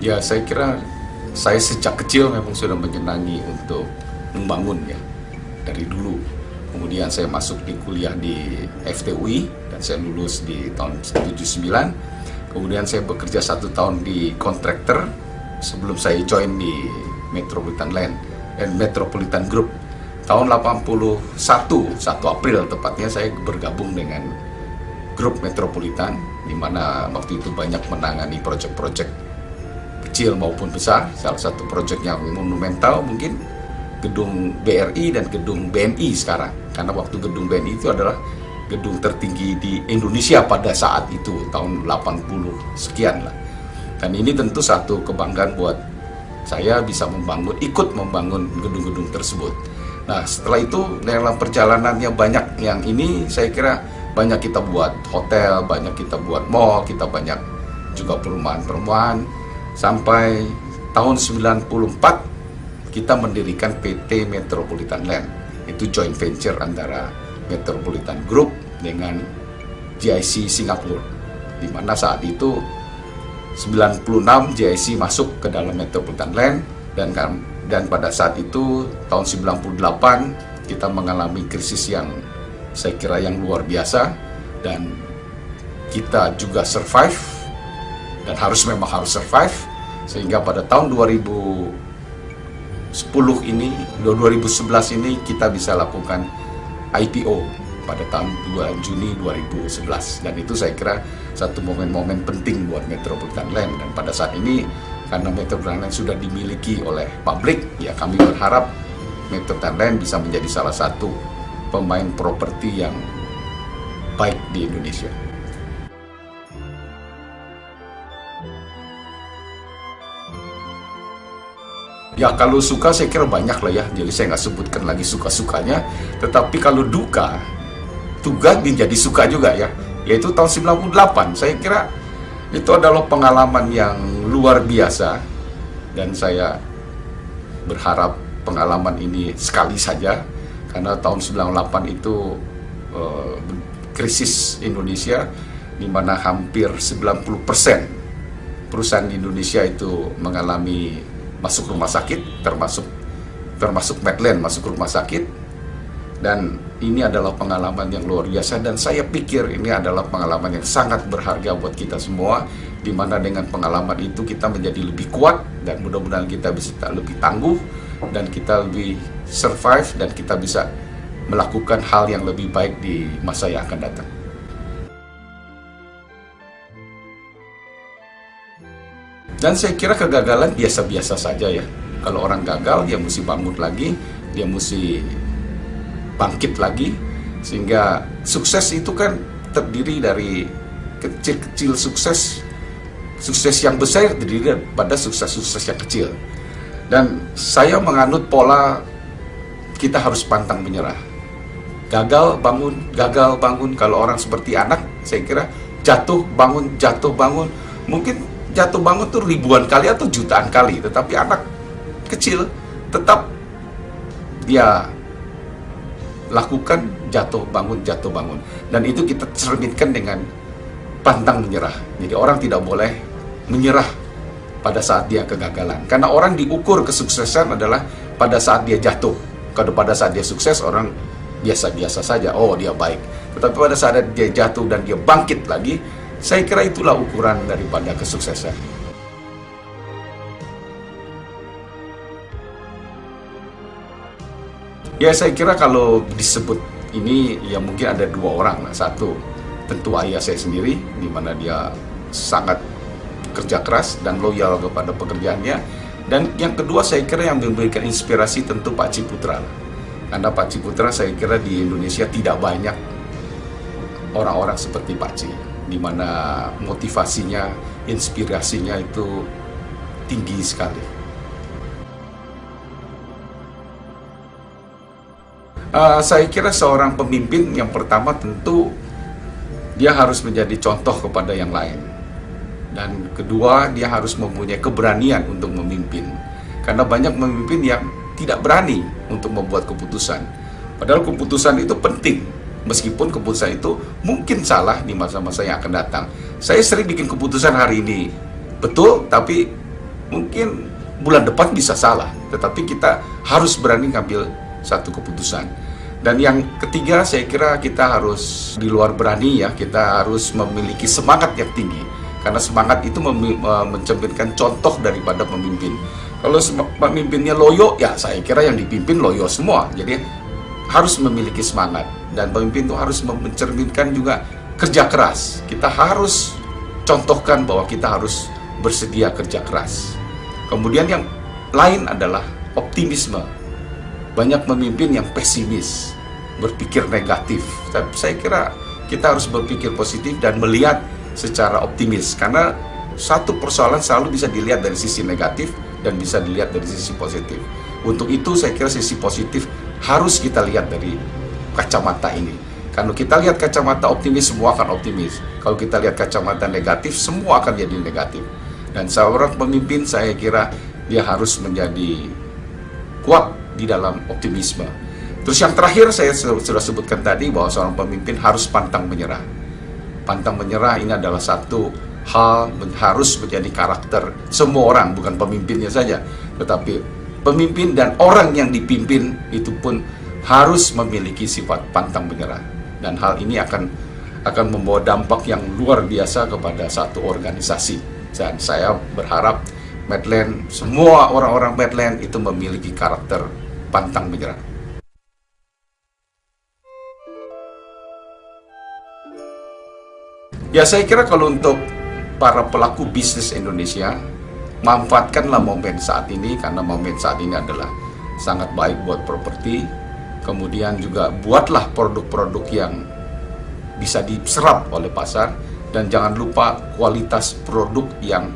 Ya, saya kira saya sejak kecil memang sudah menyenangi untuk membangun ya, dari dulu. Kemudian saya masuk di kuliah di FTUI dan saya lulus di tahun 79. Kemudian saya bekerja 1 tahun di kontraktor sebelum saya join di Metropolitan Land dan Metropolitan Group. Tahun 81, 1 April tepatnya, saya bergabung dengan grup Metropolitan, di mana waktu itu banyak menangani proyek-proyek kecil maupun besar. Salah satu proyek yang monumental mungkin gedung BRI dan gedung BNI sekarang, karena waktu gedung BNI itu adalah gedung tertinggi di Indonesia pada saat itu, tahun 80 sekian lah. Dan ini tentu satu kebanggaan buat saya bisa ikut membangun gedung-gedung tersebut. Nah, setelah itu dalam perjalanannya banyak yang ini, saya kira banyak kita buat hotel, banyak kita buat mall, kita banyak juga perumahan-perumahan. Sampai tahun 94 kita mendirikan PT Metropolitan Land. Itu joint venture antara Metropolitan Group dengan GIC Singapura, di mana saat itu 96 GIC masuk ke dalam Metropolitan Land, dan pada saat itu tahun 98 kita mengalami krisis yang saya kira yang luar biasa, dan kita juga survive, dan memang harus survive, sehingga pada tahun 2011 ini kita bisa lakukan IPO pada tahun 2 Juni 2011, dan itu saya kira satu momen-momen penting buat Metropolitan Land. Dan pada saat ini karena Metropolitan Land sudah dimiliki oleh publik, ya kami berharap Metropolitan Land bisa menjadi salah satu pemain properti yang baik di Indonesia. Ya, kalau suka saya kira banyak lah ya, jadi saya nggak sebutkan lagi suka-sukanya. Tetapi kalau duka, tugas menjadi suka juga ya, yaitu tahun 98. Saya kira itu adalah pengalaman yang luar biasa, dan saya berharap pengalaman ini sekali saja, karena tahun 98 itu krisis Indonesia, di mana hampir 90% perusahaan di Indonesia itu mengalami masuk rumah sakit, termasuk Medland masuk rumah sakit. Dan ini adalah pengalaman yang luar biasa, dan saya pikir ini adalah pengalaman yang sangat berharga buat kita semua, di mana dengan pengalaman itu kita menjadi lebih kuat, dan mudah-mudahan kita bisa lebih tangguh, dan kita lebih survive, dan kita bisa melakukan hal yang lebih baik di masa yang akan datang. Dan saya kira kegagalan biasa-biasa saja ya. Kalau orang gagal, dia mesti bangun lagi, dia mesti bangkit lagi. Sehingga sukses itu kan terdiri dari kecil-kecil sukses. Sukses yang besar terdiri pada sukses-sukses yang kecil. Dan saya menganut pola kita harus pantang menyerah. Gagal bangun. Kalau orang seperti anak, saya kira jatuh bangun. Mungkin jatuh bangun tuh ribuan kali atau jutaan kali, tetapi anak kecil tetap dia lakukan jatuh bangun, dan itu kita cerminkan dengan pantang menyerah. Jadi orang tidak boleh menyerah pada saat dia kegagalan, karena orang diukur kesuksesan adalah pada saat dia jatuh. Kalau pada saat dia sukses, orang biasa-biasa saja, oh dia baik. Tetapi pada saat dia jatuh dan dia bangkit lagi, saya kira itulah ukuran daripada kesuksesan. Ya, saya kira kalau disebut ini, ya mungkin ada 2 orang. Satu, tentu ayah saya sendiri, di mana dia sangat kerja keras dan loyal kepada pekerjaannya. Dan yang kedua, saya kira yang memberikan inspirasi tentu Pak Ciputra. Karena Pak Ciputra, saya kira di Indonesia tidak banyak orang-orang seperti Pak Ci, di mana motivasinya, inspirasinya itu tinggi sekali. Saya kira seorang pemimpin yang pertama tentu dia harus menjadi contoh kepada yang lain, dan kedua dia harus mempunyai keberanian untuk memimpin, karena banyak pemimpin yang tidak berani untuk membuat keputusan, padahal keputusan itu penting. Meskipun keputusan itu mungkin salah di masa-masa yang akan datang. Saya sering bikin keputusan hari ini betul, tapi mungkin bulan depan bisa salah, tetapi kita harus berani ngambil satu keputusan. Dan yang ketiga, saya kira kita harus di luar berani ya, kita harus memiliki semangat yang tinggi. Karena semangat itu mencerminkan contoh daripada pemimpin. Kalau pemimpinnya loyo, ya saya kira yang dipimpin loyo semua. Jadi harus memiliki semangat. Dan pemimpin itu harus mencerminkan juga kerja keras. Kita harus contohkan bahwa kita harus bersedia kerja keras. Kemudian yang lain adalah optimisme. Banyak pemimpin yang pesimis, berpikir negatif. Tapi saya kira kita harus berpikir positif dan melihat secara optimis. Karena satu persoalan selalu bisa dilihat dari sisi negatif dan bisa dilihat dari sisi positif. Untuk itu saya kira sisi positif harus kita lihat dari kacamata ini. Kalau kita lihat kacamata optimis, semua akan optimis. Kalau kita lihat kacamata negatif, semua akan jadi negatif. Dan seorang pemimpin saya kira dia harus menjadi kuat di dalam optimisme. Terus yang terakhir saya sudah sebutkan tadi bahwa seorang pemimpin harus pantang menyerah. Pantang menyerah ini adalah satu hal harus menjadi karakter semua orang, bukan pemimpinnya saja, tetapi pemimpin dan orang yang dipimpin itu pun harus memiliki sifat pantang menyerah. Dan hal ini akan membawa dampak yang luar biasa kepada satu organisasi. Dan saya berharap Medland, semua orang-orang Medland itu memiliki karakter pantang menyerah. Ya, saya kira kalau untuk para pelaku bisnis Indonesia, manfaatkanlah momen saat ini, karena momen saat ini adalah sangat baik buat properti. Kemudian juga buatlah produk-produk yang bisa diserap oleh pasar, dan jangan lupa kualitas produk yang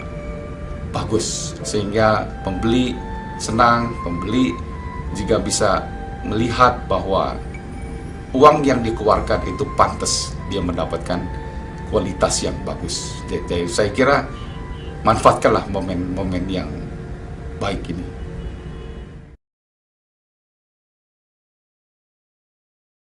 bagus, sehingga pembeli senang, pembeli juga bisa melihat bahwa uang yang dikeluarkan itu pantas dia mendapatkan kualitas yang bagus. Jadi saya kira manfaatkanlah momen-momen yang baik ini.